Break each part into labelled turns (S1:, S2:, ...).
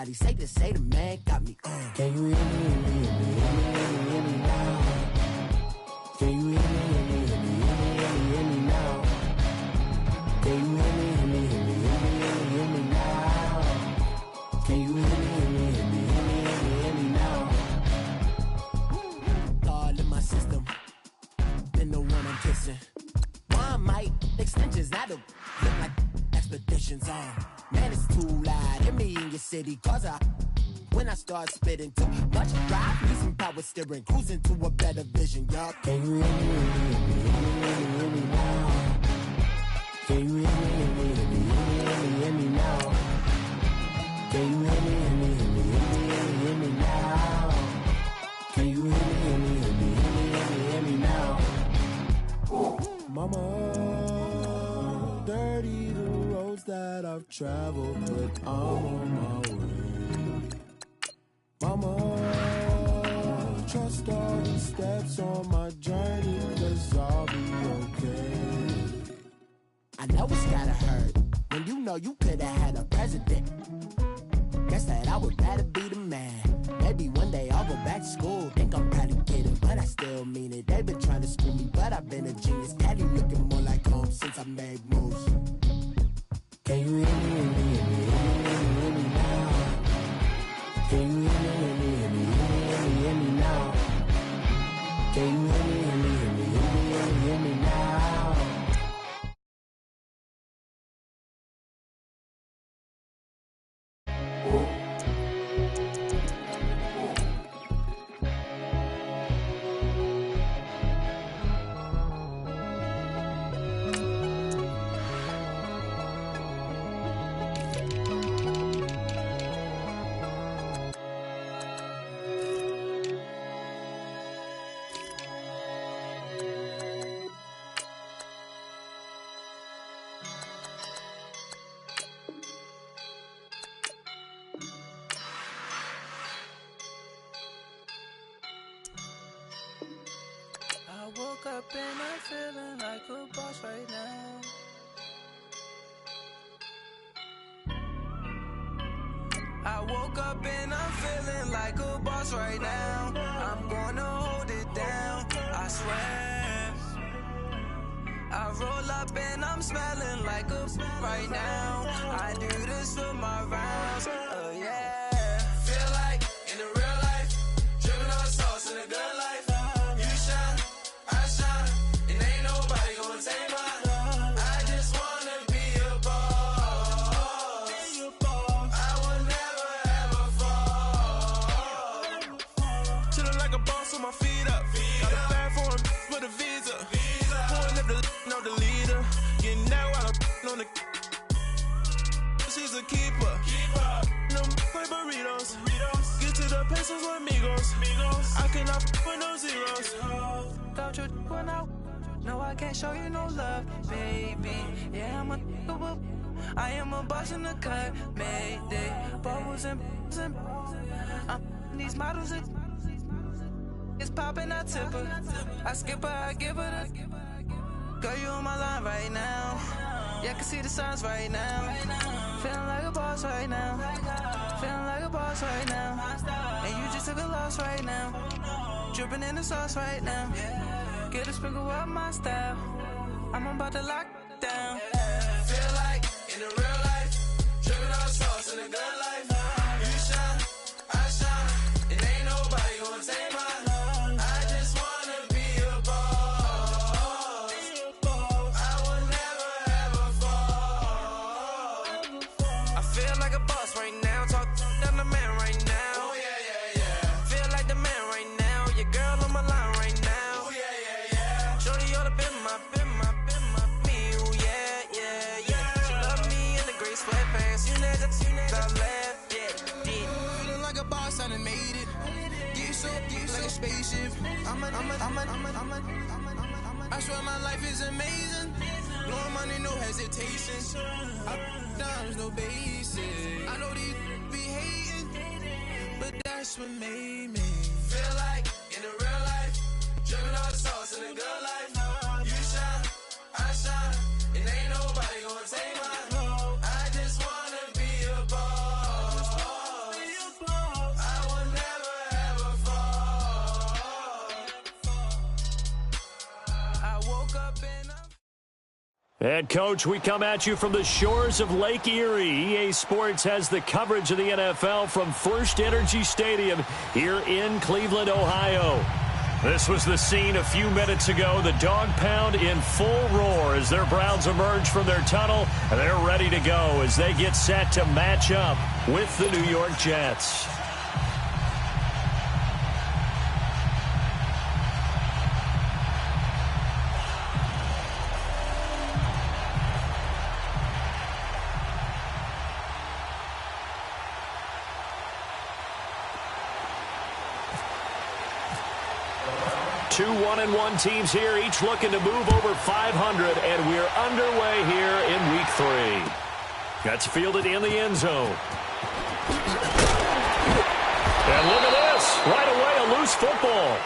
S1: somebody. Say the man got me. Can you hear me, hear me, hear me now? Can you hear me, hear me, hear me, hear me now? Can you hear me, hear me, hear me, hear me now? Can you hear me, hear me, hear me, hear me now? All in my system, then the one I'm kissing. One mic extensions, I don't look like expeditions on. Man, it's too loud. Hit me in your city, cause when I start spitting too much drive, need some power steering, cruising to a better vision, y'all. Can you hear me, hear me now? Can you hear me, hear me now? Can you hear me, hear me now? Can you hear me, hear me now? Mama, dirty the roads that I've traveled, but I'm on my way. Mama, trust all the steps on my journey, cause I'll be okay. I know it's gotta hurt when you know you could've had a president. Guess that I would rather be the man. Maybe one day I'll go back to school. Think I'm proud to get it, but I still mean it. They've been trying to screw me, but I've been a genius. Caddy looking more like home since I made moves. Can you hear me, hear me now? Can you hear me, hear me now? Can you hear me, hear me now?
S2: I woke up and I'm feeling like a boss right now. I woke up and I'm feeling like a boss right now. I'm gonna hold it down, I swear. I roll up and I'm smelling like a right now. I do this for my rounds, yeah. Feel like in the real life, dripping on sauce in a good life. You shine, I shine, and ain't nobody gonna take mine. I just wanna be a boss. I will never ever fall. Chillin' like a boss with my feet up. Got a bag for him with a visa. Pulling up the know the leader. Getting that while I'm on the. She's a keeper. No play burritos. Get to the pesos with amigos. I cannot with no zeros. Don't you when I no, I can't show you no love, baby. Yeah, I am a boss in the cut, Mayday. Bubbles and these models it's popping, I tip her. I skip her, I give her the. Girl, you on my line right now. Yeah, I can see the signs right now. Feeling like a boss right now. Feeling like a boss right now. And you just took a loss right now. Dripping in the sauce right now. Get a sprinkle up my style. I'm about to lock down. Feel like in the real life, dripping on sauce in the good life. You shine, I shine, and ain't nobody gonna take mine. I just wanna be a boss. I will never ever fall. I feel like a boss right now. Talk down the man right now. Oh yeah. Feel like the man right now. Your girl on my line right now. Oh yeah. Shorty oughta been my me. Oh yeah. She love me in the gray sweatpants. You never left. Yeah. Feeling like a boss, I done made it. Get so like a spaceship. I swear my life is amazing. Blowing money, no hesitation. Down, no basic. I know these be hating, but that's what made me feel like in the real life, dripping all the sauce in the good life. You shine, I shine, and ain't nobody gonna take mine. I just wanna be a boss.
S3: And, Coach, we come at you from the shores of Lake Erie. EA Sports has the coverage of the NFL from First Energy Stadium here in Cleveland, Ohio. This was the scene a few minutes ago. The dog pound in full roar as their Browns emerge from their tunnel. And they're ready to go as they get set to match up with the New York Jets. Two 1-1 teams here, each looking to move over 500, and we're underway here in Week 3. That's fielded in the end zone. And look at this. Right away, a loose football.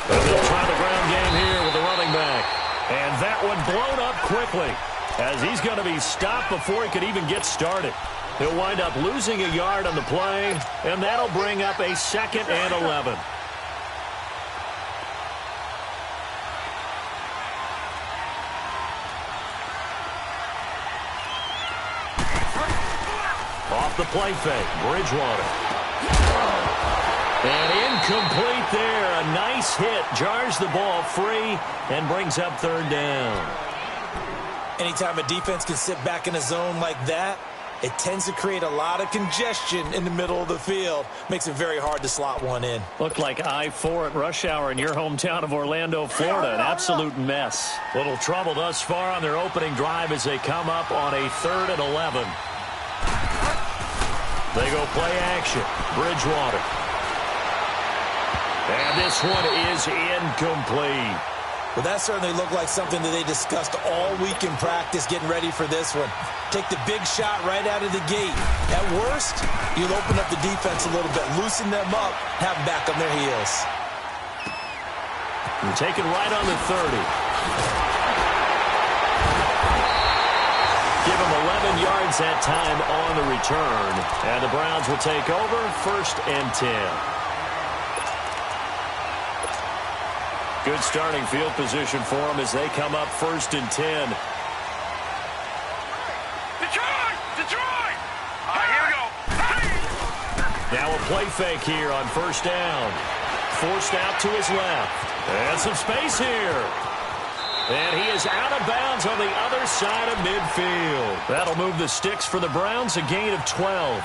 S3: They'll try the ground game here with the running back. And that one blown up quickly as he's going to be stopped before he could even get started. He'll wind up losing a yard on the play, and that'll bring up a 2nd and 11. Off the play fake, Bridgewater. And incomplete there. A nice hit. Jars the ball free and brings up 3rd down.
S4: Anytime a defense can sit back in a zone like that, it tends to create a lot of congestion in the middle of the field. Makes it very hard to slot one in.
S3: Looked like I-4 at rush hour in your hometown of Orlando, Florida. An absolute mess. Little trouble thus far on their opening drive as they come up on a 3rd and 11. They go play action. Bridgewater. And this one is incomplete.
S4: Well, that certainly looked like something that they discussed all week in practice getting ready for this one. Take the big shot right out of the gate. At worst, you'll open up the defense a little bit, loosen them up, have them back on their heels.
S3: And taken right on the 30. Give him 11 yards that time on the return. And the Browns will take over 1st and 10. Good starting field position for them as they come up 1st and 10.
S5: Detroit! Here we go.
S3: Now a play fake here on 1st down. Forced out to his left. And some space here. And he is out of bounds on the other side of midfield. That'll move the sticks for the Browns, a gain of 12.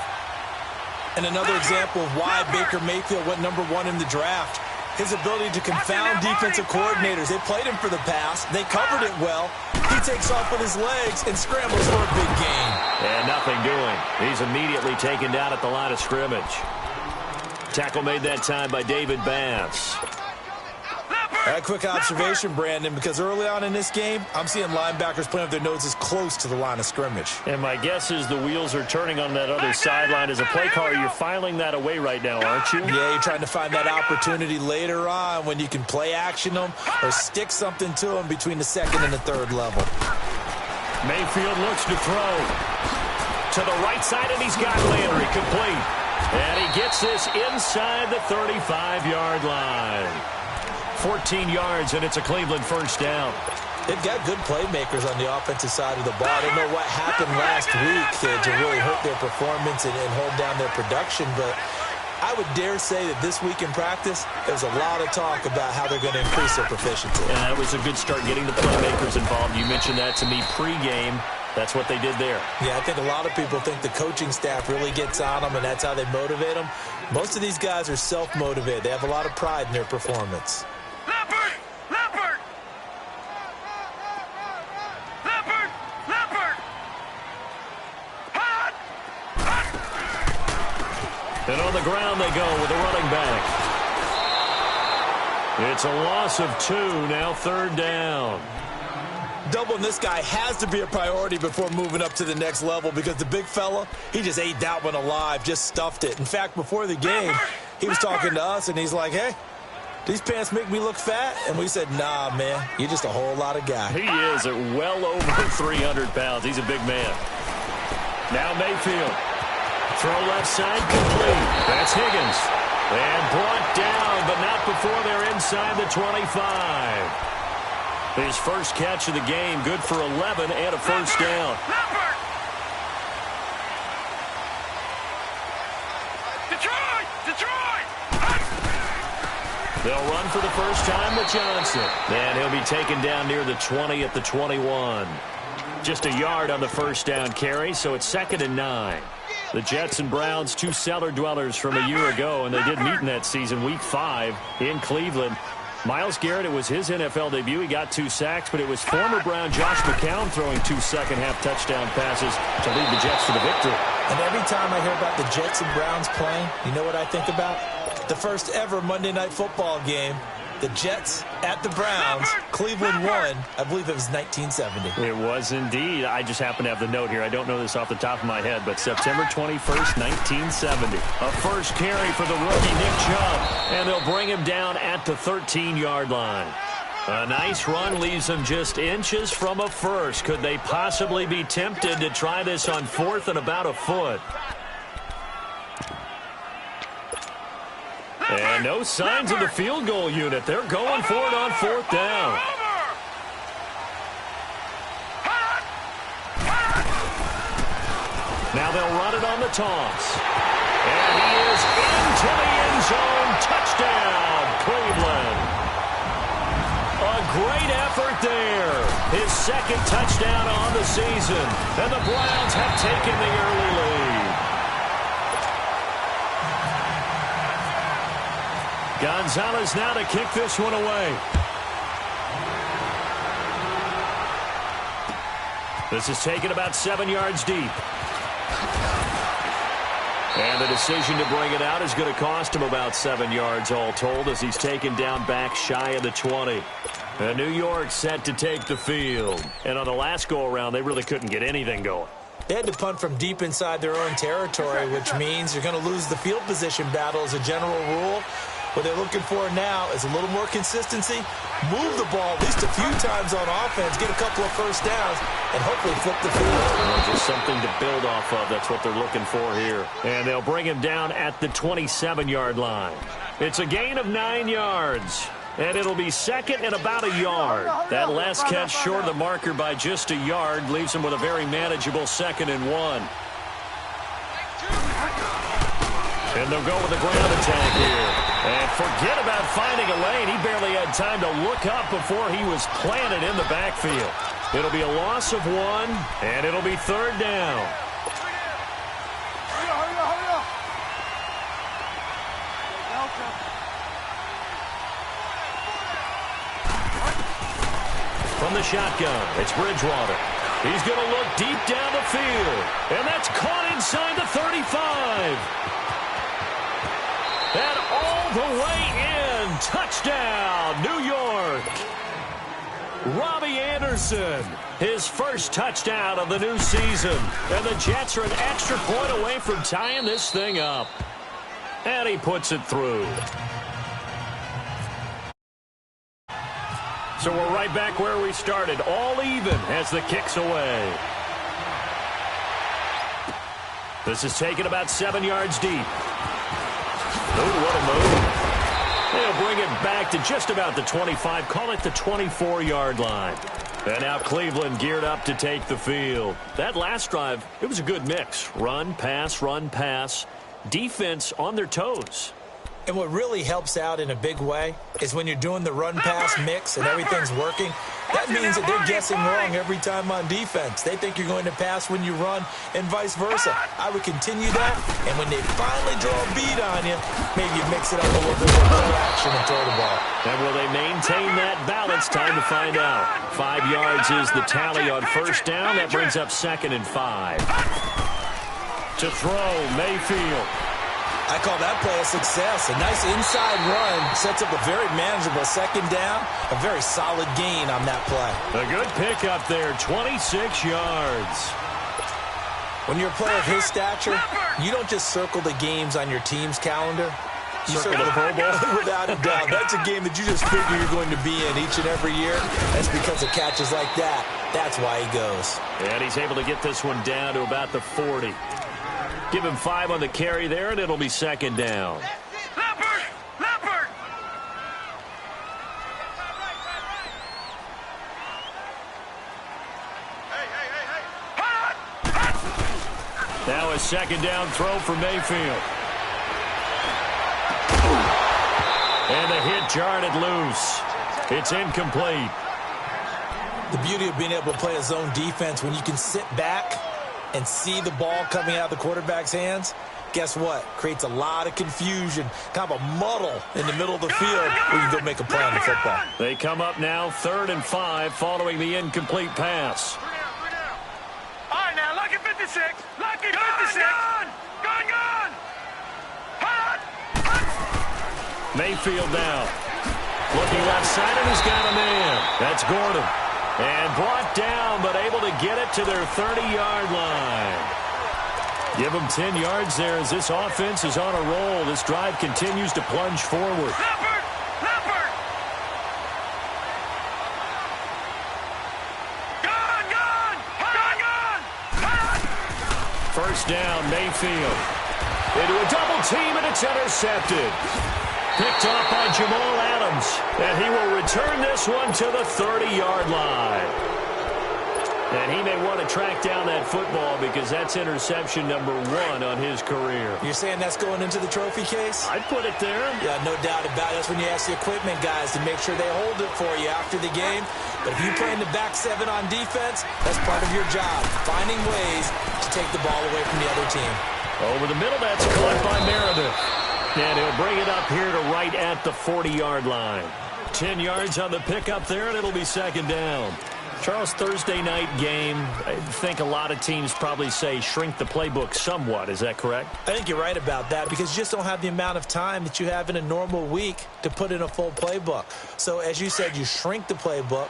S4: And another example of why Baker Mayfield went #1 in the draft. His ability to confound defensive coordinators. They played him for the pass. They covered it well. He takes off with his legs and scrambles for a big gain.
S3: And nothing doing. He's immediately taken down at the line of scrimmage. Tackle made that time by David Bass.
S4: A quick observation, Brandon, because early on in this game, I'm seeing linebackers playing with their noses close to the line of scrimmage.
S3: And my guess is the wheels are turning on that other sideline. As a play caller, you're filing that away right now, aren't you?
S4: Yeah, you're trying to find that opportunity later on when you can play action them or stick something to them between the 2nd and the 3rd level.
S3: Mayfield looks to throw. To the right side, and he's got Landry complete. And he gets this inside the 35-yard line. 14 yards, and it's a Cleveland 1st down.
S4: They've got good playmakers on the offensive side of the ball. I don't know what happened last week to really hurt their performance and hold down their production, but I would dare say that this week in practice, there's a lot of talk about how they're going to increase their proficiency.
S3: Yeah, that was a good start getting the playmakers involved. You mentioned that to me pregame. That's what they did there.
S4: Yeah, I think a lot of people think the coaching staff really gets on them, and that's how they motivate them. Most of these guys are self-motivated. They have a lot of pride in their performance.
S3: ground they go with the running back. It's a loss of 2, now 3rd down.
S4: Doubling this guy has to be a priority before moving up to the next level because the big fella, he just ate that one alive, just stuffed it. In fact, before the game, he was talking to us, and he's like, hey, these pants make me look fat? And we said, nah, man, you're just a whole lot of guy.
S3: He is at well over 300 pounds. He's a big man. Now Mayfield. Throw left side complete. That's Higgins. And brought down, but not before they're inside the 25. His first catch of the game, good for 11 and a first down.
S5: Detroit!
S3: They'll run for the first time with Johnson. And he'll be taken down near the 20 at the 21. Just a yard on the first down carry, so it's 2nd and 9. The Jets and Browns, 2 cellar dwellers from a year ago, and they did meet in that season, Week 5 in Cleveland. Myles Garrett, it was his NFL debut. He got 2 sacks, but it was former Brown Josh McCown throwing 2 second-half touchdown passes to lead the Jets to the victory.
S4: And every time I hear about the Jets and Browns playing, you know what I think about? The first ever Monday Night Football game, the Jets at the Browns, Cleveland won. I believe it was 1970.
S3: It was indeed. I just happen to have the note here. I don't know this off the top of my head, but September 21st, 1970. A first carry for the rookie Nick Chubb, and they'll bring him down at the 13-yard line. A nice run leaves them just inches from a first. Could they possibly be tempted to try this on 4th and about a foot? And no signs of the field goal unit. They're going for it on 4th down. Now they'll run it on the toss. And he is into the end zone. Touchdown, Cleveland. A great effort there. His 2nd touchdown on the season. And the Browns have taken the early lead. Gonzalez now to kick this one away. This is taken about 7 yards deep. And the decision to bring it out is going to cost him about 7 yards all told as he's taken down back shy of the 20. And New York set to take the field. And on the last go-around, they really couldn't get anything going.
S4: They had to punt from deep inside their own territory, which means you're going to lose the field position battle as a general rule. What they're looking for now is a little more consistency, move the ball at least a few times on offense, get a couple of first downs, and hopefully flip the field.
S3: Just something to build off of. That's what they're looking for here. And they'll bring him down at the 27-yard line. It's a gain of 9 yards. And it'll be 2nd and about a yard. That last catch short of the marker by just a yard leaves him with a very manageable 2nd and 1. And they'll go with the ground attack here. And forget about finding a lane. He barely had time to look up before he was planted in the backfield. It'll be a loss of 1, and it'll be 3rd down. From the shotgun, it's Bridgewater. He's going to look deep down the field. And that's caught inside the 35. And all the way in. Touchdown, New York. Robbie Anderson, his first touchdown of the new season. And the Jets are an extra point away from tying this thing up. And he puts it through. So we're right back where we started. All even as the kick's away. This is taken about 7 yards deep. Oh, what a move. They'll bring it back to just about the 25. Call it the 24-yard line. And now Cleveland geared up to take the field. That last drive, it was a good mix. Run, pass, defense on their toes.
S4: And what really helps out in a big way is when you're doing the run-pass mix and everything's working, that means that they're guessing wrong every time on defense. They think you're going to pass when you run and vice versa. I would continue that, and when they finally draw a beat on you, maybe you mix it up a little bit with play action and throw the ball.
S3: And will they maintain that balance? Time to find out. 5 yards is the tally on first down. That brings up 2nd and 5. To throw, Mayfield.
S4: I call that play a success. A nice inside run sets up a very manageable second down. A very solid gain on that play.
S3: A good pickup there, 26 yards.
S4: When you're a player of his stature, you don't just circle the games on your team's calendar. You circle the Pro Bowl. Without a doubt. That's a game that you just figure you're going to be in each and every year. That's because of catches like that. That's why he goes.
S3: And he's able to get this one down to about the 40. Give him 5 on the carry there, and it'll be second down.
S5: Leopard!
S3: Now a second down throw for Mayfield. And the hit jarred it loose. It's incomplete.
S4: The beauty of being able to play a zone defense when you can sit back and see the ball coming out of the quarterback's hands, guess what? Creates a lot of confusion, kind of a muddle in the middle of the field where you can go make a play on the football.
S3: They come up now 3rd and 5 following the incomplete pass.
S5: All right, now, lucky 56. Lucky 56. Gone.
S3: Mayfield now. Looking left side, and he's got a man. That's Gordon. And brought down, but able to get it to their 30-yard line. Give them 10 yards there as this offense is on a roll. This drive continues to plunge forward.
S5: Leopard! Gone!
S3: First down, Mayfield. Into a double team, and it's intercepted. Picked off by Jamal Adams. And he will return this one to the 30-yard line. And he may want to track down that football because that's interception number 1 on his career.
S4: You're saying that's going into the trophy case?
S3: I'd put it there.
S4: Yeah, no doubt about it. That's when you ask the equipment guys to make sure they hold it for you after the game. But if you play in the back 7 on defense, that's part of your job, finding ways to take the ball away from the other team.
S3: Over the middle, that's caught by Meredith. And he'll bring it up here to right at the 40-yard line. 10 yards on the pickup there, and it'll be second down. Charles, Thursday night game, I think a lot of teams probably say shrink the playbook somewhat. Is that correct?
S4: I think you're right about that because you just don't have the amount of time that you have in a normal week to put in a full playbook. So, as you said, you shrink the playbook,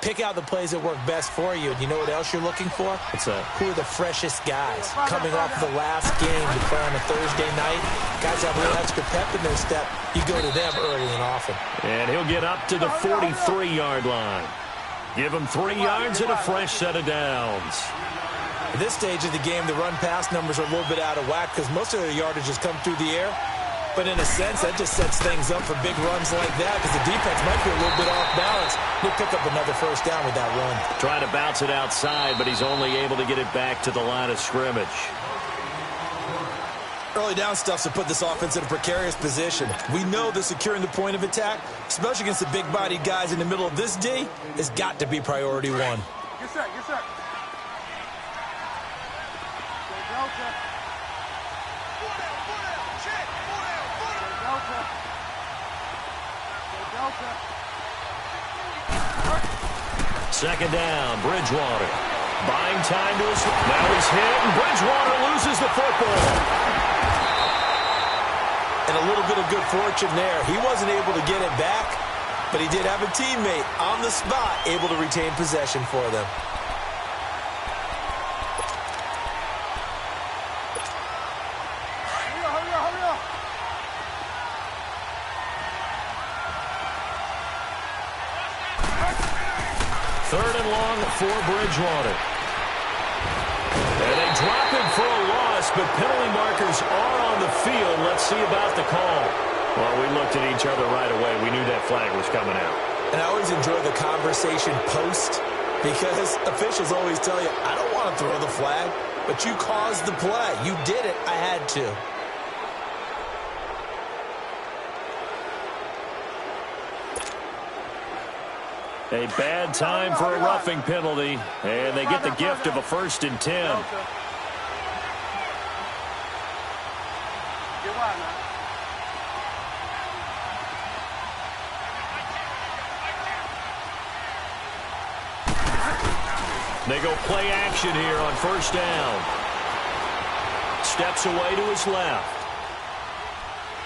S4: pick out the plays that work best for you. And you know what else you're looking for?
S3: What's that?
S4: Who are the freshest guys coming off the last game to play on a Thursday night? Guys have a little extra pep in their step. You go to them early and often.
S3: And he'll get up to the 43-yard line. Give him 3 yards and a fresh set of downs.
S4: At this stage of the game, the run-pass numbers are a little bit out of whack because most of their yardage has come through the air. But in a sense, that just sets things up for big runs like that because the defense might be a little bit off balance. They'll pick up another first down with that run.
S3: Trying to bounce it outside, but he's only able to get it back to the line of scrimmage.
S4: Early down stuff's to put this offense in a precarious position. We know that securing the point of attack, especially against the big-bodied guys in the middle of this D, has got to be priority 1.
S5: Yes, sir.
S3: Second down, Bridgewater. Buying time to his... Now he's hit, and Bridgewater loses the football.
S4: And a little bit of good fortune there. He wasn't able to get it back, but he did have a teammate on the spot able to retain possession for them.
S5: Hurry up.
S3: Third and long for Bridgewater. And they drop him for a loss, but penalty markers are on the field. Let's see about the call. Well, we looked at each other right away. We knew that flag was coming out.
S4: And I always enjoy the conversation post because officials always tell you, I don't want to throw the flag, but you caused the play. You did it. I had to.
S3: A bad time for a roughing penalty, and they get the gift of a 1st and 10. They go play action here on 1st down. Steps away to his left.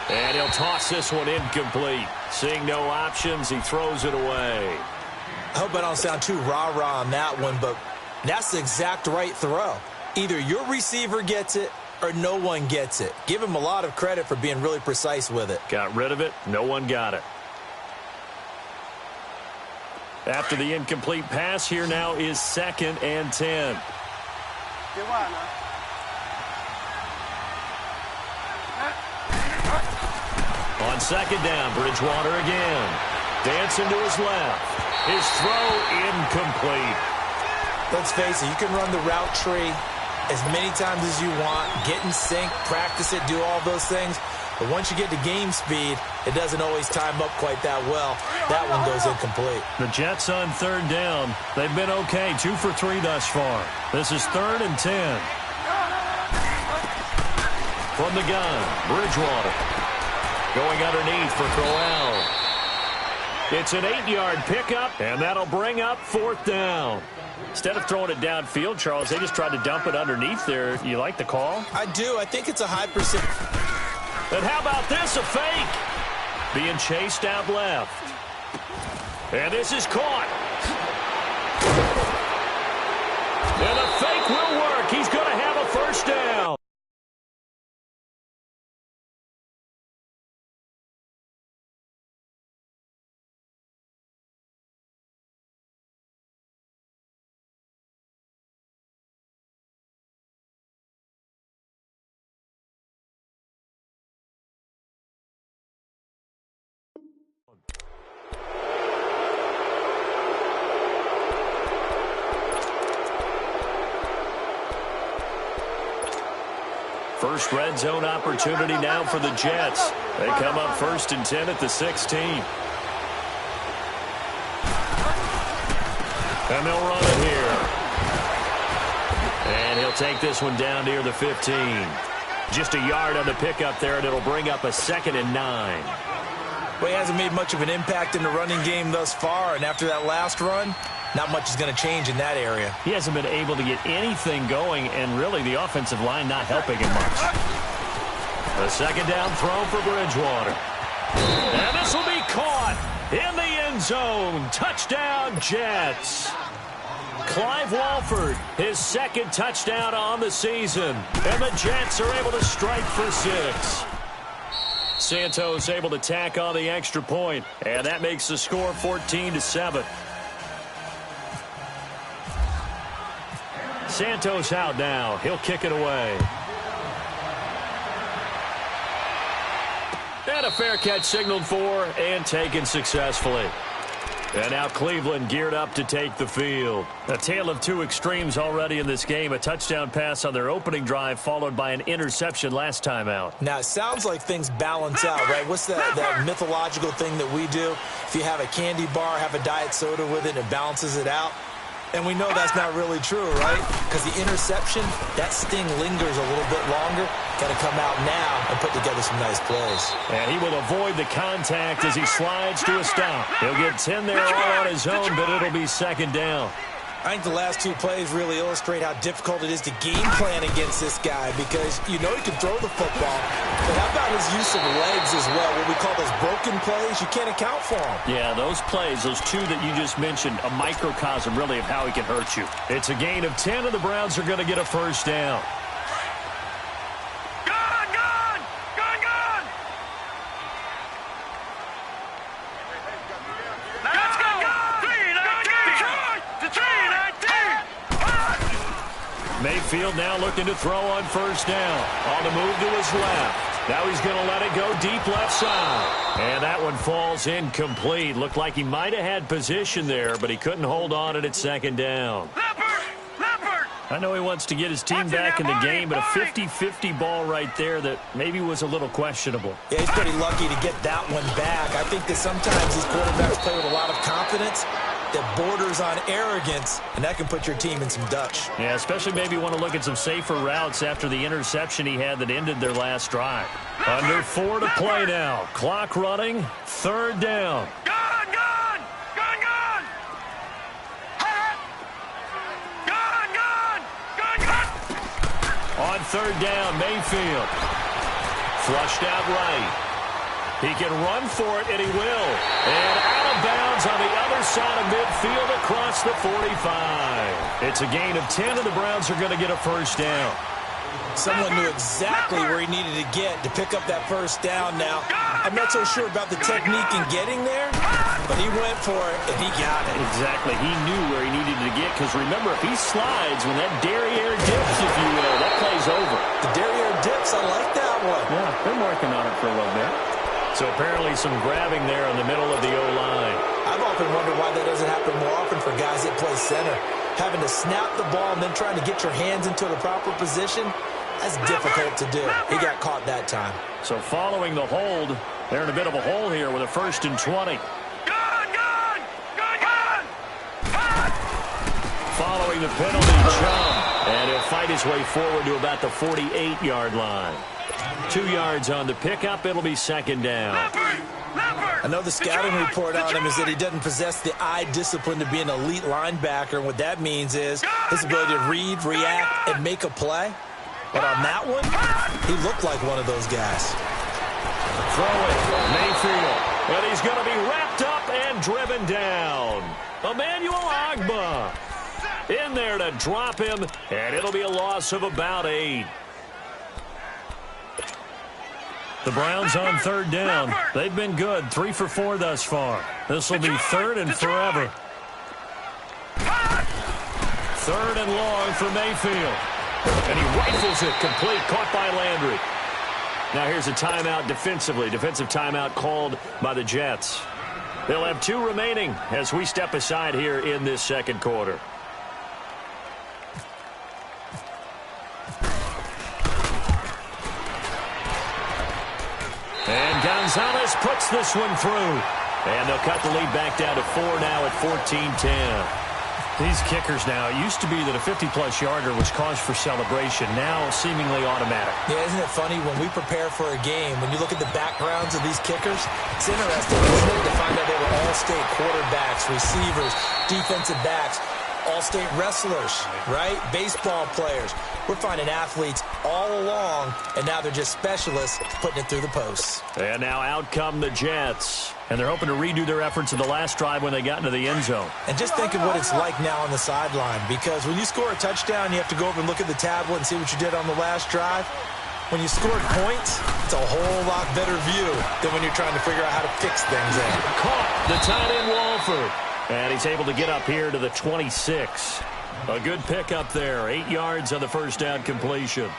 S3: And he'll toss this one incomplete. Seeing no options, he throws it away.
S4: I hope I don't sound too rah-rah on that one, but that's the exact right throw. Either your receiver gets it or no one gets it. Give him a lot of credit for being really precise with it.
S3: Got rid of it. No one got it. After the incomplete pass, here now is 2nd and 10. On 2nd down, Bridgewater again. Dancing to his left. His throw incomplete.
S4: Let's face it, you can run the route tree as many times as you want, get in sync, practice it, do all those things. But once you get to game speed, it doesn't always time up quite that well. That one goes incomplete.
S3: The Jets on 3rd down. They've been okay, 2 for 3 thus far. This is 3rd and 10. From the gun, Bridgewater. Going underneath for Crowell. It's an 8-yard pickup, and that'll bring up 4th down. Instead of throwing it downfield, Charles, they just tried to dump it underneath there. You like the call?
S4: I do. I think it's a high percent.
S3: And how about this, a fake? Being chased out left. And this is caught. And the fake will work. He's going to have a 1st down. First red zone opportunity now for the Jets. They come up 1st and 10 at the 16. And they'll run it here. And he'll take this one down near the 15. Just a yard on the pickup there, and it'll bring up a 2nd and 9.
S4: Well, he hasn't made much of an impact in the running game thus far, and after that last run, not much is going to change in that area.
S3: He hasn't been able to get anything going, and really the offensive line not helping him much. A 2nd down throw for Bridgewater. And this will be caught in the end zone. Touchdown, Jets. Clive Walford, his 2nd touchdown on the season. And the Jets are able to strike for 6. Santos able to tack on the extra point, and that makes the score 14-7. Santos out now. He'll kick it away. And a fair catch signaled for and taken successfully. And now Cleveland geared up to take the field. A tale of 2 extremes already in this game. A touchdown pass on their opening drive followed by an interception last time out.
S4: Now, it sounds like things balance out, right? What's that mythological thing that we do? If you have a candy bar, have a diet soda with it, and it balances it out. And we know that's not really true, right? Because the interception, that sting lingers a little bit longer. Got to come out now and put together some nice plays.
S3: And he will avoid the contact as he slides to a stop. He'll get 10 there all on his own, but it'll be 2nd down.
S4: I think the last 2 plays really illustrate how difficult it is to game plan against this guy because you know he can throw the football, but how about his use of legs as well? What we call those broken plays, you can't account for them.
S3: Yeah, those plays, those 2 that you just mentioned, a microcosm really of how he can hurt you. It's a gain of 10, and the Browns are going to get a 1st down. Mayfield now looking to throw on 1st down. On the move to his left. Now he's going to let it go deep left side. And that one falls incomplete. Looked like he might have had position there, but he couldn't hold on at 2nd down. I know he wants to get his team back in the game, but a 50-50 ball right there that maybe was a little questionable.
S4: Yeah, he's pretty lucky to get that one back. I think that sometimes these quarterbacks play with a lot of confidence that borders on arrogance, and that can put your team in some Dutch.
S3: Yeah, especially maybe want to look at some safer routes after the interception he had that ended their last drive. Under 4 to play now. Clock running. 3rd down. On 3rd down, Mayfield. Flushed out right. He can run for it, and he will. And out of bounds on the other side of midfield across the 45. It's a gain of 10, and the Browns are going to get a first down.
S4: Someone knew exactly where he needed to get to pick up that first down now. I'm not so sure about the technique in getting there, but he went for it, and he got it.
S3: Exactly. He knew where he needed to get, because remember, if he slides when that derriere dips, if you will, that play's over.
S4: The derriere dips, I like that one.
S3: Yeah, been working on it for a little bit. So apparently some grabbing there in the middle of the O-line.
S4: I've often wondered why that doesn't happen more often for guys that play center. Having to snap the ball and then trying to get your hands into the proper position, that's difficult to do. He got caught that time.
S3: So following the hold, they're in a bit of a hole here with a 1st and 20. Following the penalty, Chubb. And he'll fight his way forward to about the 48-yard line. 2 yards on the pickup. It'll be 2nd down.
S4: I know the scouting report on him is that he doesn't possess the eye discipline to be an elite linebacker. And what that means is his ability to read, react, and make a play. But on that one, he looked like one of those guys.
S3: Throw it, Mayfield. And he's going to be wrapped up and driven down. Emmanuel Ogbah in there to drop him, and it'll be a loss of about 8. The Browns on 3rd down. They've been good, 3 for 4 thus far. This will be 3rd and forever. 3rd and long for Mayfield. And he rifles it complete, caught by Landry. Now here's a timeout defensively. Defensive timeout called by the Jets. They'll have 2 remaining as we step aside here in this 2nd quarter. And Gonzalez puts this one through. And they'll cut the lead back down to 4 now at 14-10. These kickers now, it used to be that a 50-plus yarder was cause for celebration. Now seemingly automatic.
S4: Yeah, isn't it funny when we prepare for a game, when you look at the backgrounds of these kickers, it's interesting, isn't it, to find out they were all-state quarterbacks, receivers, defensive backs, all-state wrestlers, right? Baseball players. We're finding athletes all along, and now they're just specialists putting it through the posts.
S3: And now out come the Jets. And they're hoping to redo their efforts in the last drive when they got into the end zone.
S4: And just think of what it's like now on the sideline, because when you score a touchdown, you have to go over and look at the tablet and see what you did on the last drive. When you scored points, it's a whole lot better view than when you're trying to figure out how to fix things in.
S3: Caught the tight end Walford. And he's able to get up here to the 26. A good pickup there. 8 yards on the first down completion.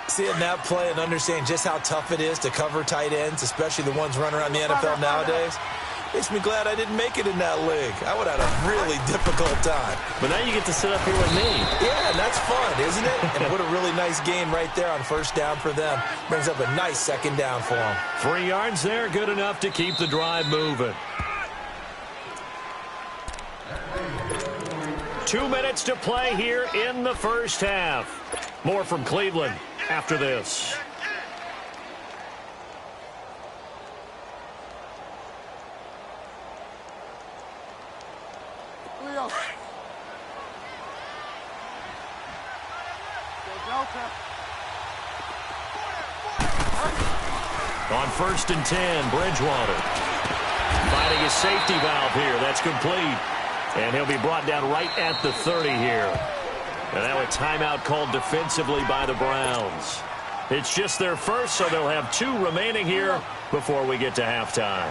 S4: Seeing that play and understanding just how tough it is to cover tight ends, especially the ones running around the NFL nowadays, makes me glad I didn't make it in that league. I would have had a really difficult time.
S3: But now you get to sit up here with me.
S4: Yeah, and that's fun, isn't it? And what a really nice game right there on first down for them. Brings up a nice 2nd down for them.
S3: 3 yards there, good enough to keep the drive moving. 2 minutes to play here in the first half. More from Cleveland after this. On 1st and 10, Bridgewater finding a safety valve here. That's complete. And he'll be brought down right at the 30 here. And now a timeout called defensively by the Browns. It's just their first, so they'll have 2 remaining here before we get to halftime.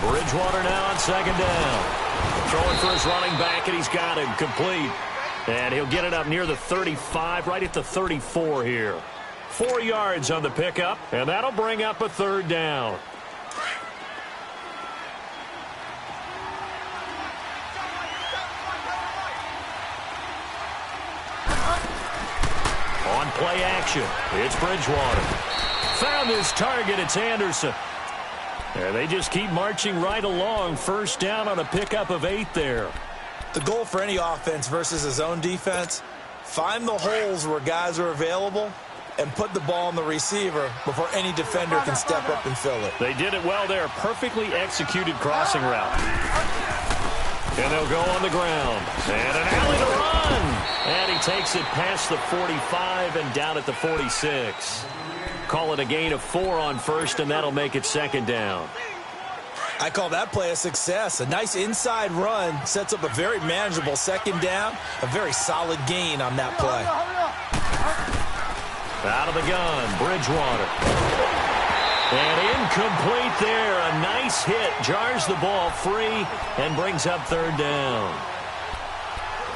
S3: Bridgewater now on 2nd down. Throwing for his running back, and he's got him complete. And he'll get it up near the 35, right at the 34 here. 4 yards on the pickup, and that'll bring up a 3rd down. On play action, it's Bridgewater. Found his target, it's Anderson. And they just keep marching right along. First down on a pickup of 8 there.
S4: The goal for any offense versus a zone defense, find the holes where guys are available and put the ball on the receiver before any defender can step up and fill it.
S3: They did it well there. Perfectly executed crossing route. And they'll go on the ground. And an alley to run. And he takes it past the 45 and down at the 46. Call it a gain of 4 on first, and that'll make it second down.
S4: I call that play a success. A nice inside run sets up a very manageable second down. A very solid gain on that play.
S3: Out of the gun, Bridgewater. And incomplete there. A nice hit. Jars the ball free and brings up third down.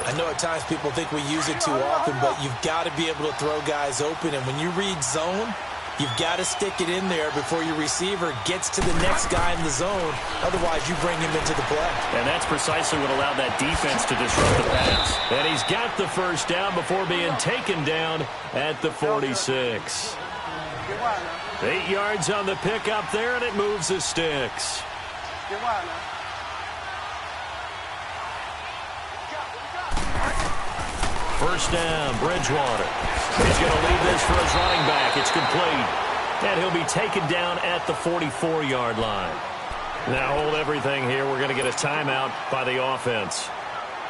S4: I know at times people think we use it too often, but you've got to be able to throw guys open. And when you read zone, you've got to stick it in there before your receiver gets to the next guy in the zone. Otherwise, you bring him into the play.
S3: And that's precisely what allowed that defense to disrupt the pass. And he's got the first down before being taken down at the 46. 8 yards on the pickup there, and it moves the sticks. First down, Bridgewater. He's going to leave this for his running back. It's complete. And he'll be taken down at the 44-yard line. Now hold everything here. We're going to get a timeout by the offense,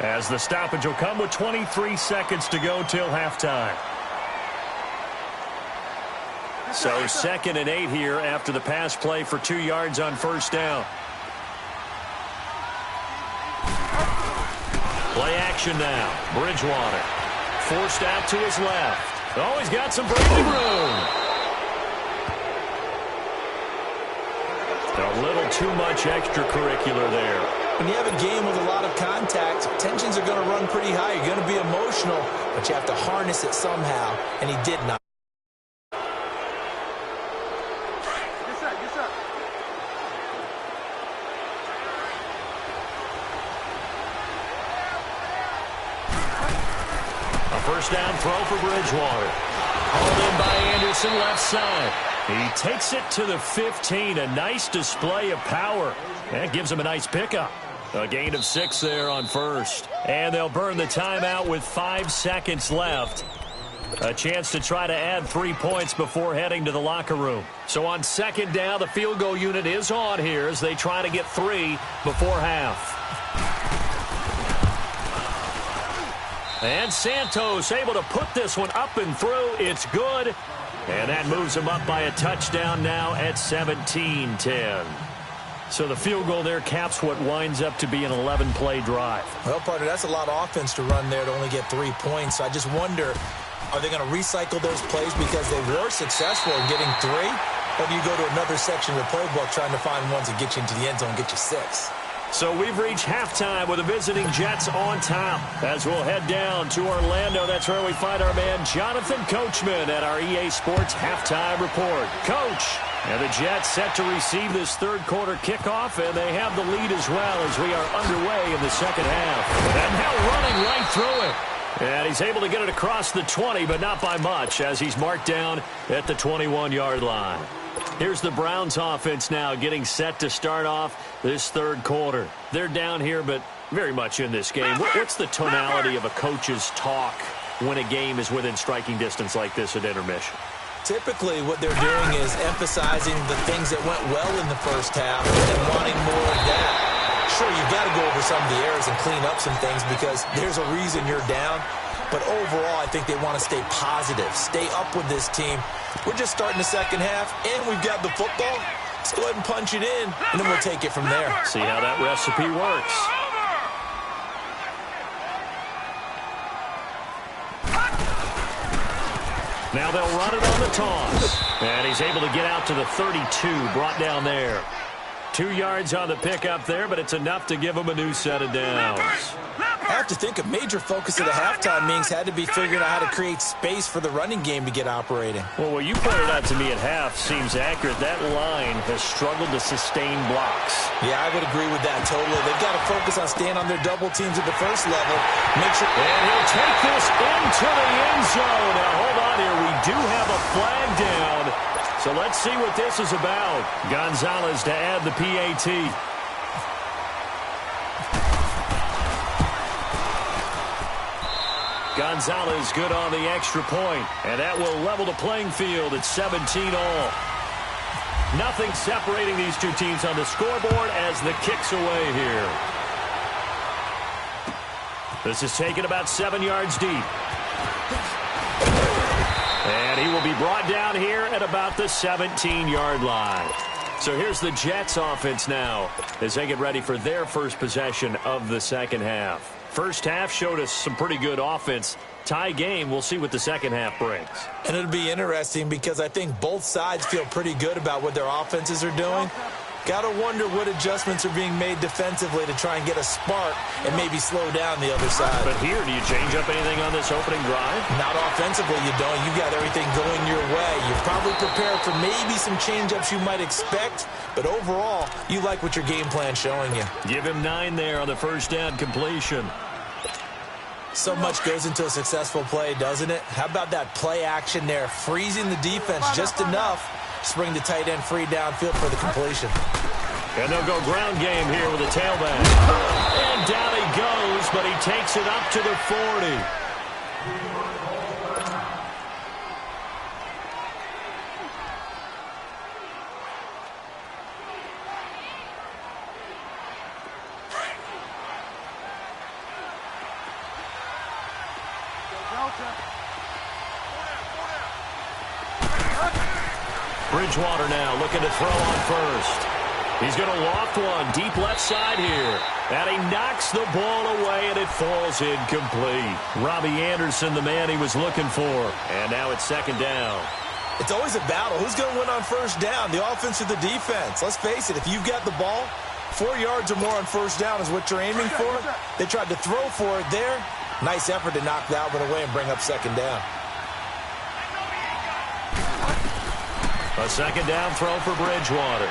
S3: as the stoppage will come with 23 seconds to go till halftime. So 2nd and 8 here after the pass play for 2 yards on first down. Play action now. Bridgewater forced out to his left. Oh, he's got some breathing room. A little too much extracurricular there.
S4: When you have a game with a lot of contact, tensions are going to run pretty high. You're going to be emotional, but you have to harness it somehow, and he did not.
S3: First down throw for Bridgewater. Hauled in by Anderson left side. He takes it to the 15. A nice display of power. That gives him a nice pickup. A gain of 6 there on first. And they'll burn the timeout with 5 seconds left. A chance to try to add 3 points before heading to the locker room. So on second down, the field goal unit is on here as they try to get 3 before half. And Santos able to put this one up and through. It's good. And that moves him up by a touchdown now at 17-10. So the field goal there caps what winds up to be an 11-play drive.
S4: Well, partner, that's a lot of offense to run there to only get 3 points. So I just wonder, are they going to recycle those plays because they were successful in getting 3? Or do you go to another section of the playbook trying to find ones that get you into the end zone and get you 6?
S3: So we've reached halftime with the visiting Jets on top. As we'll head down to Orlando, that's where we find our man Jonathan Coachman at our EA Sports Halftime Report. Coach, and the Jets set to receive this third quarter kickoff, and they have the lead as well as we are underway in the second half. And now running right through it. And he's able to get it across the 20, but not by much, as he's marked down at the 21-yard line. Here's the Browns offense now getting set to start off this third quarter. They're down here, but very much in this game. What's the tonality of a coach's talk when a game is within striking distance like this at intermission?
S4: Typically, what they're doing is emphasizing the things that went well in the first half and wanting more of that. Sure, you've got to go over some of the errors and clean up some things because there's a reason you're down. But overall, I think they want to stay positive, stay up with this team. We're just starting the second half, and we've got the football. Let's go ahead and punch it in, and then we'll take it from there.
S3: See how that recipe works. Now they'll run it on the toss. And he's able to get out to the 32, brought down there. 2 yards on the pickup there, but it's enough to give him a new set of downs.
S4: I have to think a major focus of the halftime meetings had to be figuring out how to create space for the running game to get operating.
S3: Well, what you pointed out to me at half seems accurate. That line has struggled to sustain blocks.
S4: Yeah, I would agree with that totally. They've got to focus on staying on their double teams at the first level. Make sure.
S3: And he'll take this into the end zone. Now, hold on here. We do have a flag down. So let's see what this is about. Gonzalez to add the PAT. Gonzalez good on the extra point, and that will level the playing field at 17 all. Nothing separating these two teams on the scoreboard as the kick's away here. This is taken about 7 yards deep. And he will be brought down here at about the 17-yard line. So here's the Jets offense now as they get ready for their first possession of the second half. First half showed us some pretty good offense. Tie game, we'll see what the second half brings.
S4: And it'll be interesting because I think both sides feel pretty good about what their offenses are doing. Got to wonder what adjustments are being made defensively to try and get a spark and maybe slow down the other side.
S3: But here, do you change up anything on this opening drive?
S4: Not offensively, you don't. You got everything going your way. You're probably prepared for maybe some change-ups you might expect, but overall, you like what your game plan's showing you.
S3: Give him 9 there on the first down completion.
S4: So much goes into a successful play, doesn't it? How about that play action there, freezing the defense just enough to bring the tight end free downfield for the completion.
S3: And they'll go ground game here with a tailback. And down he goes, but he takes it up to the 40. Bridgewater now looking to throw on first. He's going to loft one deep left side here. And he knocks the ball away, and it falls incomplete. Robbie Anderson, the man he was looking for. And now it's second down.
S4: It's always a battle. Who's going to win on first down, the offense or the defense? Let's face it, if you've got the ball, 4 yards or more on first down is what you're aiming for. They tried to throw for it there. Nice effort to knock that one away and bring up second down.
S3: A second down throw for Bridgewater.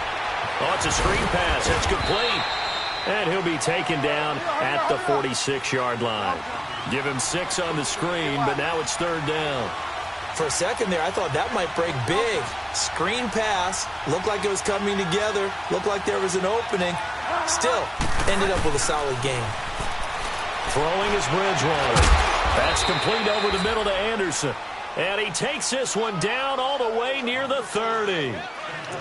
S3: Oh, it's a screen pass. It's complete. And he'll be taken down at the 46-yard line. Give him 6 on the screen, but now it's third down.
S4: For a second there, I thought that might break big. Screen pass. Looked like it was coming together. Looked like there was an opening. Still, ended up with a solid game.
S3: Throwing is Bridgewater. That's complete over the middle to Anderson. And he takes this one down all the way near the 30.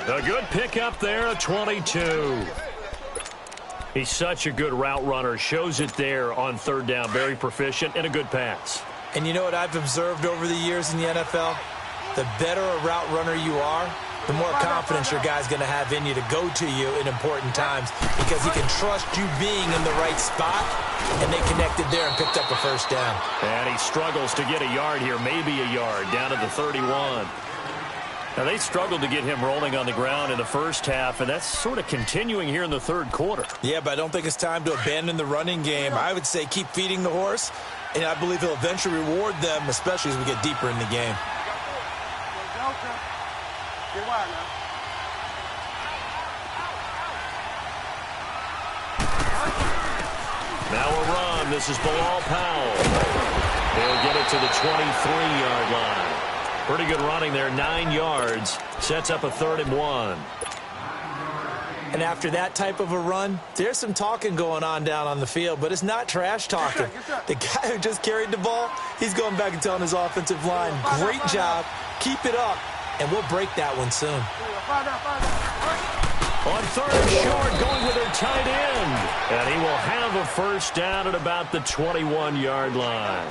S3: A good pickup there at 22. He's such a good route runner. Shows it there on third down. Very proficient and a good pass.
S4: And you know what I've observed over the years in the NFL? The better a route runner you are, the more confidence your guy's going to have in you to go to you in important times because he can trust you being in the right spot, and they connected there and picked up a first down.
S3: And he struggles to get a yard here, maybe a yard, down to the 31. Now, they struggled to get him rolling on the ground in the first half, and that's sort of continuing here in the third quarter.
S4: Yeah, but I don't think it's time to abandon the running game. I would say keep feeding the horse, and I believe he'll eventually reward them, especially as we get deeper in the game.
S3: Now a run. This is Bilal Powell. He'll get it to the 23-yard line. Pretty good running there, 9 yards. Sets up a 3rd and 1.
S4: And after that type of a run, there's some talking going on down on the field, but it's not trash talking. The guy who just carried the ball, he's going back and telling his offensive line, great job, keep it up, and we'll break that one soon.
S3: On 3rd and short, going with their tight end. And he will have a first down at about the 21-yard line.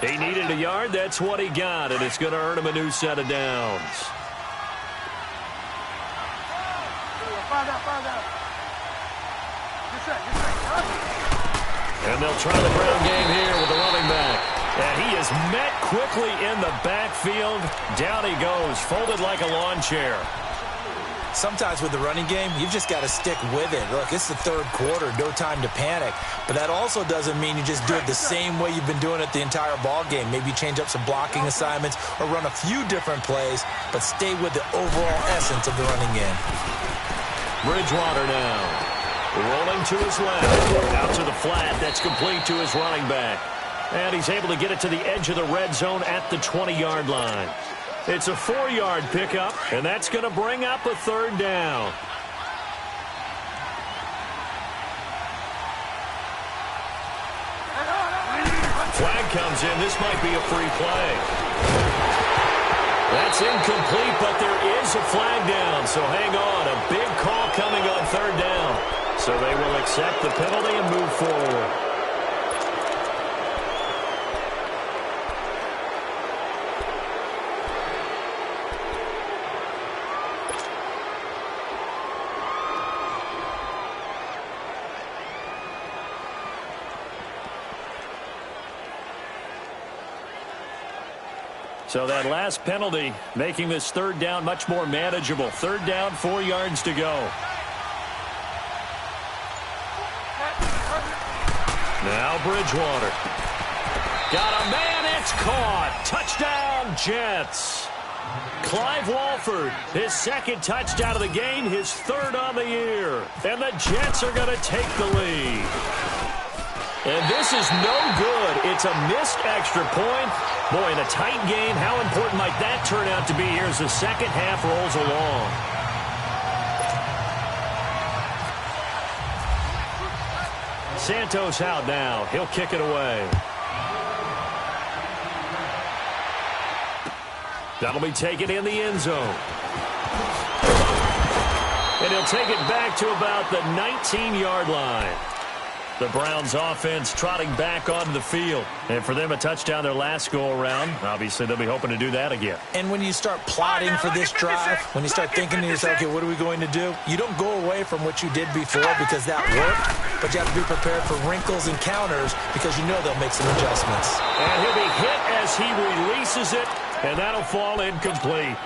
S3: He needed a yard. That's what he got, and it's going to earn him a new set of downs. And they'll try the ground game here with the running back. And he is met quickly in the backfield. Down he goes, folded like a lawn chair.
S4: Sometimes with the running game, you've just got to stick with it. Look, it's the third quarter, no time to panic. But that also doesn't mean you just do it the same way you've been doing it the entire ball game. Maybe change up some blocking assignments or run a few different plays, but stay with the overall essence of the running game.
S3: Bridgewater now. Rolling to his left. Out to the flat. That's complete to his running back. And he's able to get it to the edge of the red zone at the 20-yard line. It's a 4-yard pickup, and that's going to bring up a 3rd down. Flag comes in. This might be a free play. That's incomplete, but there is a flag down, so hang on. A big call coming on 3rd down. So they will accept the penalty and move forward. So that last penalty making this third down much more manageable. Third down, 4 yards to go. Now Bridgewater. Got a man, it's caught. Touchdown, Jets. Clive Walford, his second touchdown of the game, his third on the year. And the Jets are going to take the lead. And this is no good. It's a missed extra point. Boy, in a tight game, how important might that turn out to be here as the second half rolls along? Santos out now. He'll kick it away. That'll be taken in the end zone. And he'll take it back to about the 19-yard line. The Browns offense trotting back onto the field. And for them, a touchdown their last go-around. Obviously, they'll be hoping to do that again.
S4: And when you start plotting for this drive, when you start thinking to yourself, okay, what are we going to do? You don't go away from what you did before because that worked, but you have to be prepared for wrinkles and counters because you know they'll make some adjustments.
S3: And he'll be hit as he releases it, and that'll fall incomplete.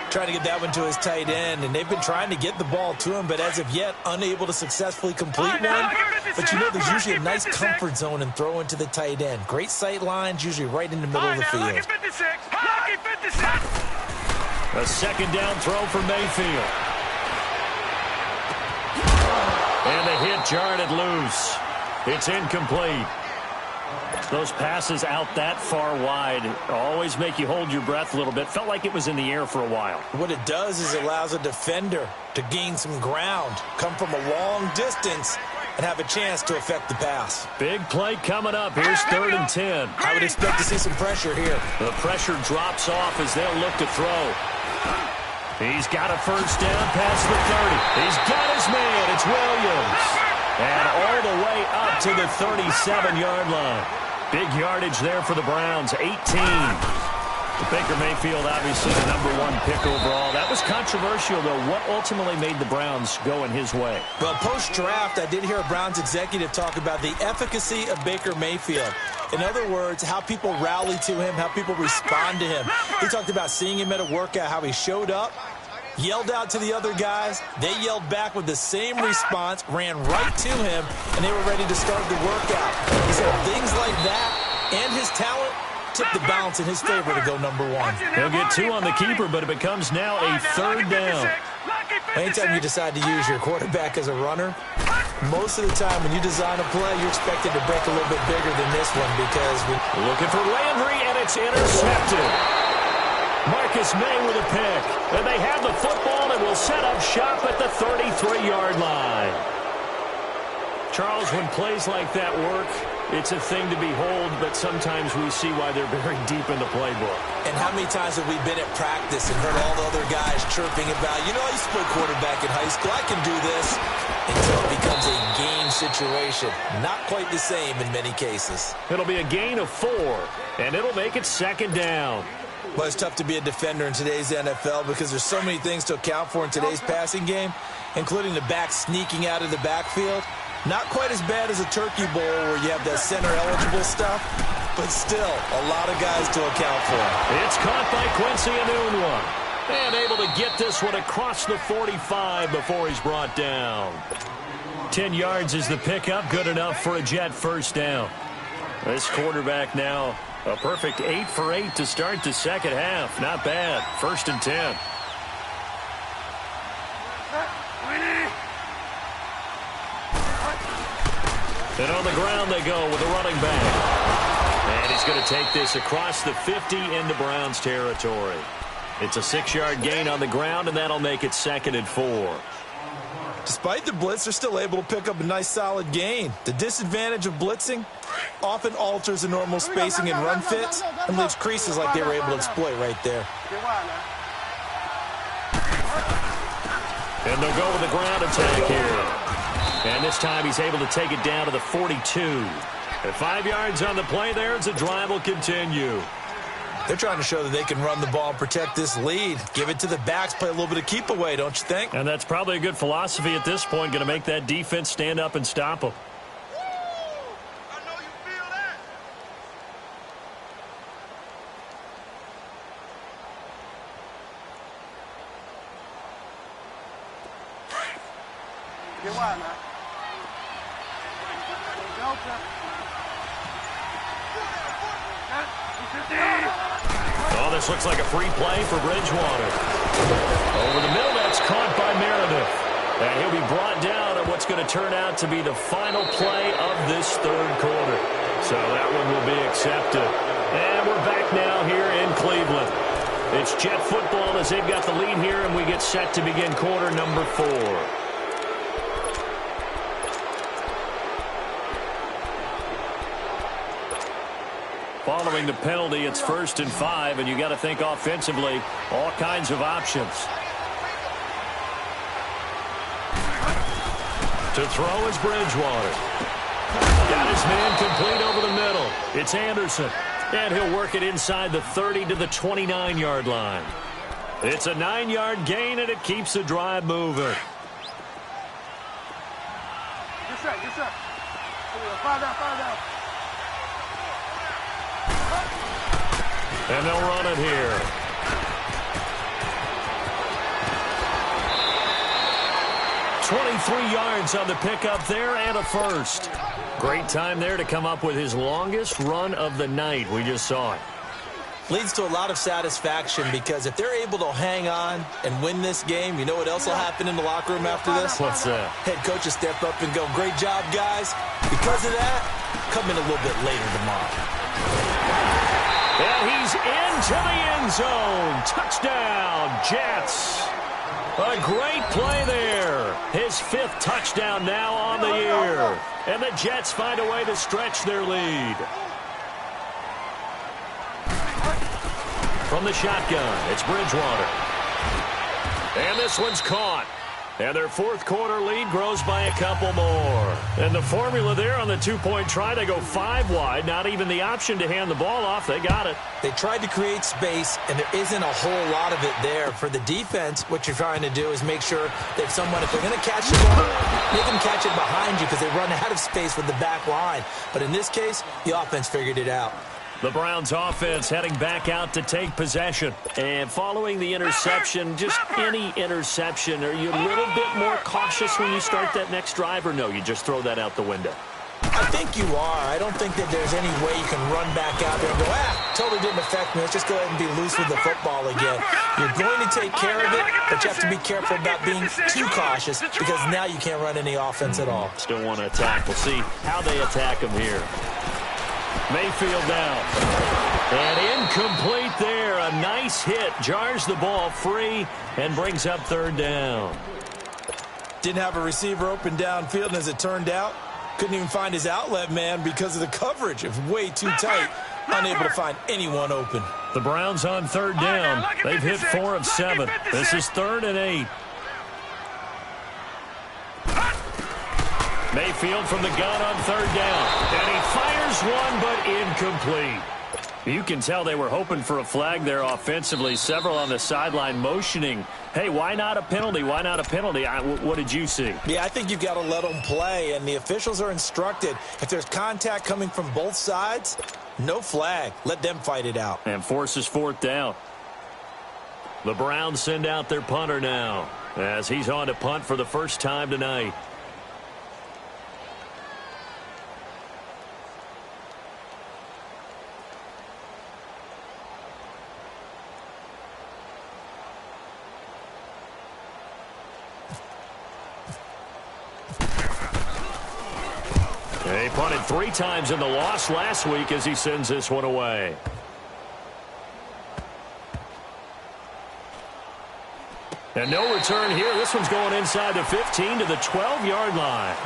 S4: Trying to get that one to his tight end, and they've been trying to get the ball to him, but as of yet, unable to successfully complete one. But you know there's usually a nice comfort zone in throwing to the tight end. Great sight lines, usually right in the middle of the field.
S3: A second down throw for Mayfield. And the hit jarred it loose. It's incomplete. Those passes out that far wide always make you hold your breath a little bit. Felt like it was in the air for a while.
S4: What it does is it allows a defender to gain some ground, come from a long distance, and have a chance to affect the pass.
S3: Big play coming up. Here's 3rd and 10.
S4: I would expect to see some pressure here.
S3: The pressure drops off as they'll look to throw. He's got a first down past the 30. He's got his man. It's Williams. And all the way up to the 37-yard line. Big yardage there for the Browns, 18. Baker Mayfield, obviously the #1 pick overall. That was controversial, though. What ultimately made the Browns go in his way?
S4: Well, post-draft, I did hear a Browns executive talk about the efficacy of Baker Mayfield. In other words, how people rally to him, how people respond to him. He talked about seeing him at a workout, how he showed up, yelled out to the other guys. They yelled back with the same response, ran right to him, and they were ready to start the workout. He said things like that and his talent tipped the balance in his favor to go #1.
S3: He'll get 2 on the keeper, but it becomes now a 3rd down.
S4: Anytime you decide to use your quarterback as a runner, most of the time when you design a play, you're expected to break a little bit bigger than this one because
S3: looking for Landry, and it's intercepted. Marcus May with a pick. And they have the football and will set up shop at the 33-yard line. Charles, when plays like that work, it's a thing to behold, but sometimes we see why they're very deep in the playbook.
S4: And how many times have we been at practice and heard all the other guys chirping about, you know, I used to play quarterback in high school, I can do this, until it becomes a game situation. Not quite the same in many cases.
S3: It'll be a gain of 4, and it'll make it 2nd down.
S4: Well, it's tough to be a defender in today's NFL because there's so many things to account for in today's passing game, including the back sneaking out of the backfield. Not quite as bad as a turkey bowl where you have that center-eligible stuff, but still a lot of guys to account for.
S3: It's caught by Quincy Enunwa. And able to get this one across the 45 before he's brought down. 10 yards is the pickup, good enough for a Jet first down. This quarterback now a perfect 8 for 8 to start the second half. Not bad. 1st and 10. And on the ground they go with a running back. And he's going to take this across the 50 into Browns territory. It's a 6-yard gain on the ground, and that'll make it 2nd and 4.
S4: Despite the blitz, they're still able to pick up a nice solid gain. The disadvantage of blitzing often alters the normal spacing and run fits and leaves creases like they were able to exploit right there.
S3: And they'll go with the ground attack here. And this time he's able to take it down to the 42. At 5 yards on the play there, as the drive will continue.
S4: They're trying to show that they can run the ball and protect this lead. Give it to the backs, play a little bit of keep away, don't you think?
S3: And that's probably a good philosophy at this point, going to make that defense stand up and stop them. Oh, this looks like a free play for Bridgewater. Over the middle, that's caught by Meredith. And he'll be brought down at what's going to turn out to be the final play of this third quarter. So that one will be accepted. And we're back now here in Cleveland. It's Jet football as they've got the lead here, and we get set to begin quarter number 4. Following the penalty, it's 1st and 5, and you got to think offensively, all kinds of options. To throw is Bridgewater. Got his man complete over the middle. It's Anderson, and he'll work it inside the 30 to the 29-yard line. It's a 9-yard gain, and it keeps the drive moving.
S5: Yes, sir. Yes, sir. Fire down.
S3: And they'll run it here. "23 yards on the pickup there and a first." Great time there to come up with his longest run of the night. We just saw it.
S4: Leads to a lot of satisfaction because if they're able to hang on and win this game, you know what else will happen in the locker room after this?
S3: What's that?
S4: Head coach will step up and go, "Great job, guys. Because of that, come in a little bit later tomorrow."
S3: And he's into the end zone. Touchdown, Jets. A great play there. His 5th touchdown now on the year. And the Jets find a way to stretch their lead. From the shotgun, it's Bridgewater. And this one's caught. And their 4th quarter lead grows by a couple more. And the formula there on the 2-point try, they go 5 wide. Not even the option to hand the ball off. They got it.
S4: They tried to create space, and there isn't a whole lot of it there. For the defense, what you're trying to do is make sure that if they're going to catch the ball, make them catch it behind you because they run out of space with the back line. But in this case, the offense figured it out.
S3: The Browns offense heading back out to take possession. And following the interception, just any interception, are you a little bit more cautious when you start that next drive, or no, you just throw that out the window?
S4: I think you are. I don't think that there's any way you can run back out there and go, totally didn't affect me. Let's just go ahead and be loose with the football again. You're going to take care of it, but you have to be careful about being too cautious because now you can't run any offense at all.
S3: Still want to attack. We'll see how they attack him here. Mayfield down. And incomplete there. A nice hit. Jars the ball free and brings up 3rd down.
S4: Didn't have a receiver open downfield, and as it turned out, couldn't even find his outlet man because of the coverage. It was way too tight. Unable to find anyone open.
S3: The Browns on 3rd down. They've hit 4 of 7. This is 3rd and 8. Mayfield from the gun on 3rd down. And he fires one, but incomplete. You can tell they were hoping for a flag there offensively. Several on the sideline motioning, hey, why not a penalty? Why not a penalty? What did you see?
S4: Yeah, I think you've got to let them play, and the officials are instructed. If there's contact coming from both sides, no flag. Let them fight it out.
S3: And forces 4th down. The Browns send out their punter now as he's on to punt for the first time tonight. He punted 3 times in the loss last week as he sends this one away. And no return here. This one's going inside the 15 to the 12-yard line.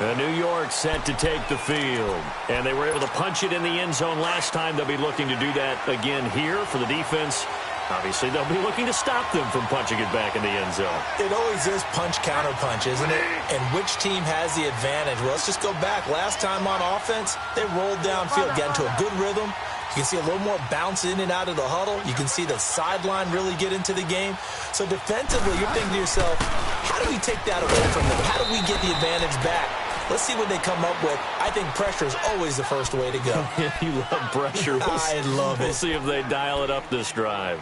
S3: And New York set to take the field. And they were able to punch it in the end zone last time. They'll be looking to do that again here for the defense. Obviously, they'll be looking to stop them from punching it back in the end zone.
S4: It always is punch-counter-punch, isn't it? And which team has the advantage? Well, let's just go back. Last time on offense, they rolled downfield, got into a good rhythm. You can see a little more bounce in and out of the huddle. You can see the sideline really get into the game. So defensively, you're thinking to yourself, how do we take that away from them? How do we get the advantage back? Let's see what they come up with. I think pressure is always the first way to go.
S3: You love pressure.
S4: I love it.
S3: We'll see if they dial it up this drive.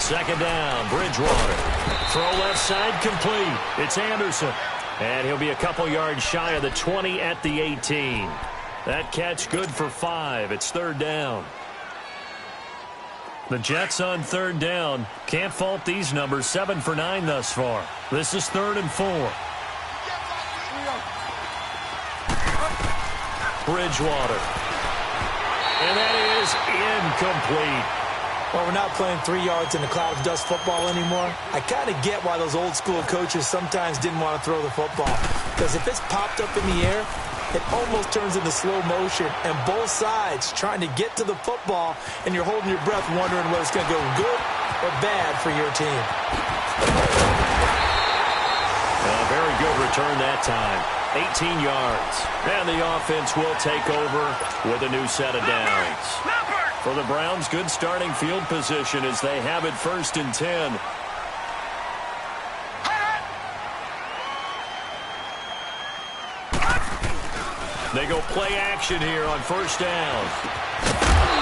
S3: Second down, Bridgewater. Throw left side complete. It's Anderson. And he'll be a couple yards shy of the 20 at the 18. That catch good for 5. It's third down. The Jets on third down. Can't fault these numbers. 7 for 9 thus far. This is 3rd and 4. Bridgewater. And that is incomplete.
S4: Well, we're not playing 3 yards in a cloud of dust football anymore. I kind of get why those old school coaches sometimes didn't want to throw the football. Because if it's popped up in the air, it almost turns into slow motion. And both sides trying to get to the football, and you're holding your breath wondering whether it's going to go good or bad for your team.
S3: A very good return that time. 18 yards. And the offense will take over with a new set of downs. For the Browns, good starting field position as they have it 1st and 10. They go play action here on 1st down.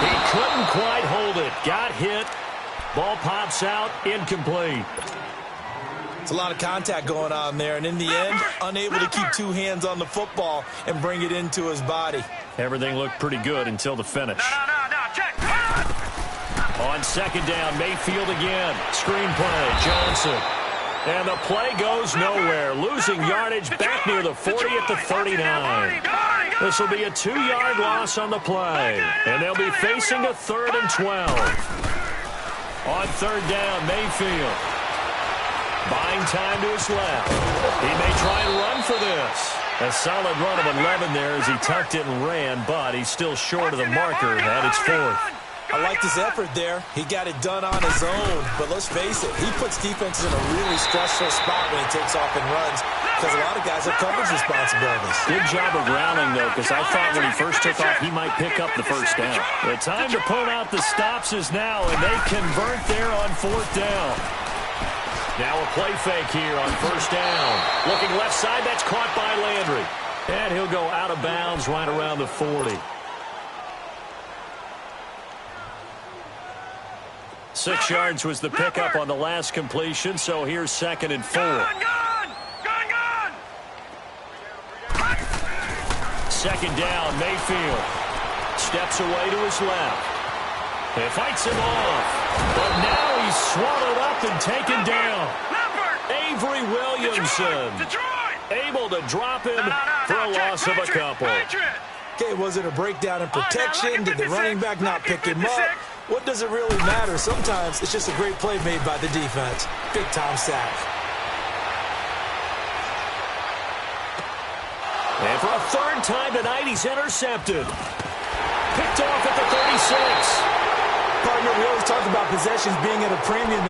S3: He couldn't quite hold it. Got hit. Ball pops out. Incomplete.
S4: It's a lot of contact going on there, and in the end, unable to keep 2 hands on the football and bring it into his body.
S3: Everything looked pretty good until the finish.
S5: No, check.
S3: On 2nd down, Mayfield again. Screen play, Johnson. And the play goes nowhere. Losing yardage back near the 40 at the 39. This will be a 2-yard loss on the play. And they'll be facing a 3rd and 12. On 3rd down, Mayfield. Buying time to his left. He may try and run for this. A solid run of 11 there as he tucked it and ran, but he's still short of the marker at its 4th.
S4: I liked his effort there. He got it done on his own. But let's face it, he puts defenses in a really stressful spot when he takes off and runs because a lot of guys have coverage responsibilities.
S3: Good job of grounding, though, because I thought when he first took off, he might pick up the 1st down. The time to pull out the stops is now, and they convert there on 4th down. Now a play fake here on 1st down. Looking left side, that's caught by Landry. And he'll go out of bounds right around the 40. 6 yards was the pickup on the last completion, so here's 2nd and 4.
S5: Gun!
S3: 2nd down, Mayfield. Steps away to his left. He fights him off. But now he's swallowed up and taken down. Avery Williamson able to him for a loss of a couple.
S4: Okay, was it a breakdown in protection? Did the running back not pick him up? What does it really matter? Sometimes it's just a great play made by the defense. Big-time sack.
S3: And for a 3rd time tonight, he's intercepted. Picked off at the 36.
S4: Partner, we always talk about possessions being at a premium.